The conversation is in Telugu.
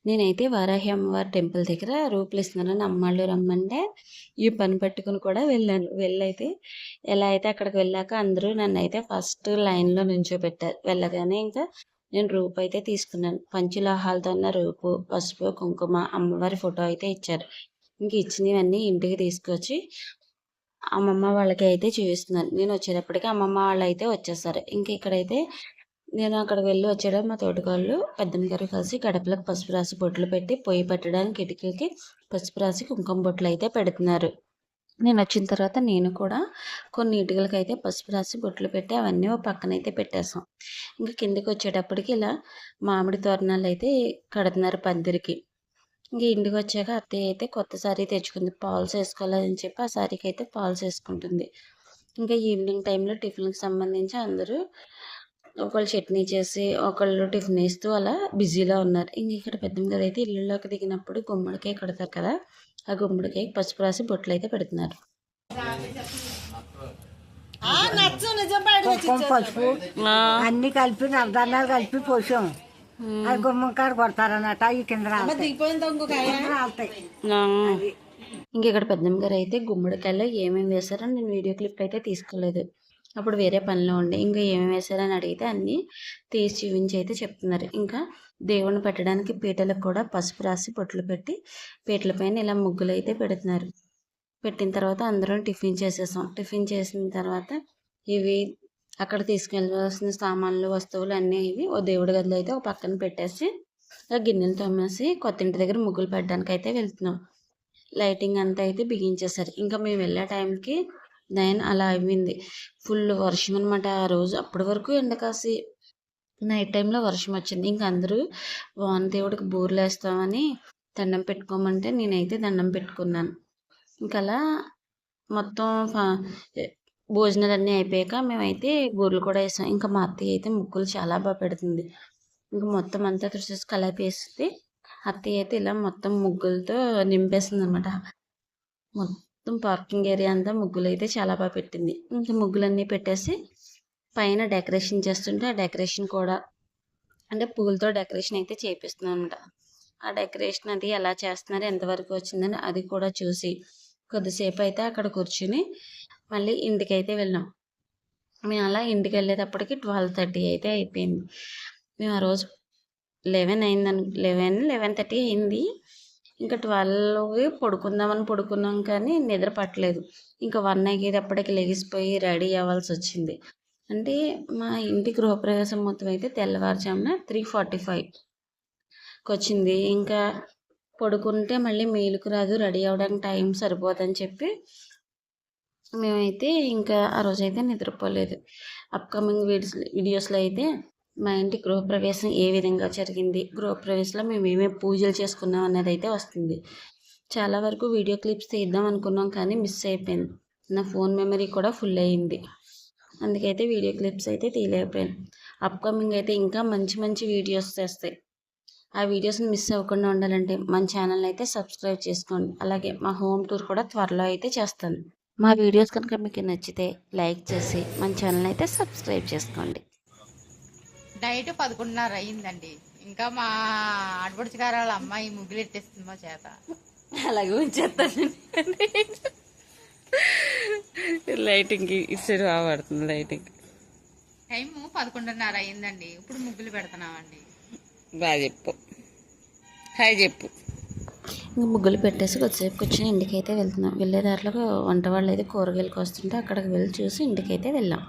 నేనైతే వారాహి అమ్మవారి టెంపుల్ దగ్గర రూపులు ఇస్తున్నానని అమ్మాళ్ళు రమ్మంటే ఈ పని పట్టుకుని కూడా వెళ్ళాను. వెళ్ళైతే ఎలా అయితే అక్కడికి వెళ్ళాక అందరూ నన్నైతే ఫస్ట్ లైన్‌లో నుంచోబెట్టారు. వెళ్ళగానే ఇంకా నేను రూపు అయితే తీసుకున్నాను. పంచలోహాలతో ఉన్న రూపు, పసుపు, కుంకుమ, అమ్మవారి ఫోటో అయితే ఇచ్చారు. ఇంక ఇచ్చినవన్నీ ఇంటికి తీసుకొచ్చి అమ్మమ్మ వాళ్ళకి అయితే చూపిస్తున్నాను. నేను వచ్చేటప్పటికి అమ్మమ్మ వాళ్ళైతే వచ్చేసారు. ఇంక ఇక్కడైతే నేను అక్కడికి వెళ్ళి వచ్చేటప్పుడు మా తోటికోడలు పెద్దమ్మ గారు కలిసి గడపలకు పసుపు రాసి బొట్లు పెట్టి పొయ్యి పెట్టడానికి కిటికీకి పసుపు రాసి కుంకుమ బొట్లు అయితే పెడుతున్నారు. నేను వచ్చిన తర్వాత నేను కూడా కొన్ని ఇటుకలకైతే పసుపు రాసి బొట్లు పెట్టి అవన్నీ ఓ పక్కనైతే పెట్టేసాం. ఇంకా కిందకి వచ్చేటప్పటికి ఇలా మామిడి తోరణాలు అయితే కడుతున్నారు పందిరికి. ఇంక ఇంటికి వచ్చాక అత్తయ్య అయితే కొత్త శారీ తెచ్చుకుంది. ఫాల్స్ వేసుకోవాలని చెప్పి ఆ శారీకి అయితే ఫాల్స్ వేసుకుంటుంది. ఇంకా ఈవినింగ్ టైంలో టిఫిన్కి సంబంధించి అందరూ ఒకళ్ళు చట్నీ చేసి ఒకళ్ళు టిఫిన్ వేస్తూ అలా బిజీలో ఉన్నారు. ఇంక ఇక్కడ పెద్దమ్మ గారు అయితే ఇల్లులోకి దిగినప్పుడు గుమ్మడికాయ కడతారు కదా, ఆ గుమ్మడికాయ పసుపు రాసి బొట్లు అయితే పెడుతున్నారు. పసుపు అన్ని కలిపి నవధాన్యాలు కలిపి పోసాం. అది గుమ్మకాడ కొడతారన్నట ఈ కింద ఇంక ఇక్కడ పెద్దమ్మ గారు అయితే గుమ్మడికాయలో ఏమేమి వేశారని నేను వీడియో క్లిప్ అయితే తీసుకోలేదు. అప్పుడు వేరే పనిలో ఉండే. ఇంకా ఏమేమి వేశారని అడిగితే అన్నీ తీసి చూపించి అయితే చెప్తున్నారు. ఇంకా దేవుణ్ణి పెట్టడానికి పీటలకు కూడా పసుపు రాసి బొట్లు పెట్టి పీటల పైన ఇలా ముగ్గులు అయితే పెడుతున్నారు. పెట్టిన తర్వాత అందరం టిఫిన్ చేసేసాం. టిఫిన్ చేసిన తర్వాత ఇవి అక్కడ తీసుకెళ్ళవలసిన సామాన్లు వస్తువులు అన్నీ ఇవి ఓ దేవుడి గదిలో అయితే ఒక పక్కన పెట్టేసి గిన్నెలు తోమేసి కొత్త ఇంటి దగ్గర ముగ్గులు పెట్టడానికి అయితే వెళ్తున్నాం. లైటింగ్ అంతా అయితే బిగించేశారు. ఇంకా మేము వెళ్ళే టైంకి 9 అలా అయింది. ఫుల్ వర్షం అనమాట ఆ రోజు. అప్పటి వరకు ఎండ కాసి నైట్ టైంలో వర్షం వచ్చింది. ఇంక అందరూ వాన దేవుడికి బూర్లు వేస్తామని దండం పెట్టుకోమంటే నేనైతే దండం పెట్టుకున్నాను. ఇంకలా మొత్తం భోజనాలన్నీ అయిపోయాక మేమైతే బూర్లు కూడా వేసాం. ఇంకా మా అత్తయ్య అయితే ముగ్గులు చాలా బాగా పెడుతుంది. ఇంక మొత్తం అంతా తుడిచేసి కలిపేస్తే అత్తయ్య అయితే ఇలా మొత్తం ముగ్గులతో నింపేస్తుంది అనమాట. మొత్తం పార్కింగ్ ఏరియా అంతా ముగ్గులు అయితే చాలా బాగా పెట్టింది. ఇంకా ముగ్గులన్నీ పెట్టేసి పైన డెకరేషన్ చేస్తుంటే ఆ డెకరేషన్ కూడా అంటే పూలతో డెకరేషన్ అయితే చేపిస్తున్నాను అనమాట. ఆ డెకరేషన్ అది ఎలా చేస్తున్నారు, ఎంతవరకు వచ్చిందని అది కూడా చూసి కొద్దిసేపు అయితే అక్కడ కూర్చుని మళ్ళీ ఇంటికైతే వెళ్ళాం. మేము అలా ఇంటికి వెళ్ళేటప్పటికి 12:30 అయితే అయిపోయింది. మేము ఆ రోజు 11 అయిందని 11:30 అయింది. ఇంకా 12 పడుకున్నాం కానీ నిద్ర పట్టలేదు. ఇంకా 1 అయ్యేటప్పటికి లెగిసిపోయి రెడీ అవ్వాల్సి వచ్చింది. అంటే మా ఇంటి గృహప్రవేశం మొత్తం అయితే తెల్లవారుజామున 3:45కి వచ్చింది. ఇంకా పడుకుంటే మళ్ళీ మేలుకు రాదు, రెడీ అవ్వడానికి టైం సరిపోదని చెప్పి మేమైతే ఇంకా ఆ రోజైతే నిద్రపోలేదు. అప్కమింగ్ వీడియోస్లో అయితే మా ఇంటి గృహప్రవేశం ఏ విధంగా జరిగింది, గృహప్రవేశంలో మేము ఏమేమి పూజలు చేసుకున్నాం అన్నది అయితే వస్తుంది. చాలా వరకు వీడియో క్లిప్స్ తీద్దాం అనుకున్నాం కానీ మిస్ అయిపోయింది. నా ఫోన్ మెమరీ కూడా ఫుల్ అయ్యింది. అందుకైతే వీడియో క్లిప్స్ అయితే తీయలేకపోయాను. అప్కమింగ్ అయితే ఇంకా మంచి మంచి వీడియోస్ చేస్తాయి. ఆ వీడియోస్ని మిస్ అవ్వకుండా ఉండాలంటే మన ఛానల్ అయితే సబ్స్క్రైబ్ చేసుకోండి. అలాగే మా హోమ్ టూర్ కూడా త్వరలో అయితే చేస్తాను. మా వీడియోస్ కనుక మీకు నచ్చితే లైక్ చేసి మన ఛానల్ అయితే సబ్స్క్రైబ్ చేసుకోండి. నైట్ 11:30 అయిందండి. ఇంకా మా ఆడపడుచుగారు వాళ్ళ అమ్మాయి ముగ్గులు ఎట్టేస్తుంది మా చేత. అలాగే ఉంచేస్తాను. లైటింగ్ ఇటు పడుతుంది. లైటింగ్ టైము 11:30 అయిందండి. ఇప్పుడు ముగ్గులు పెడుతున్నామండి. బాగా చెప్పు, హాయ్ చెప్పు. ఇంకా ముగ్గులు పెట్టేసి కొద్దిసేపు కూర్చొని ఇంటికైతే వెళ్తున్నాం. వెళ్ళే దారిలో వంట వాళ్ళు అయితే కూరగాయలకు వస్తుంటే అక్కడికి వెళ్ళి చూసి ఇంటికైతే వెళ్ళాం.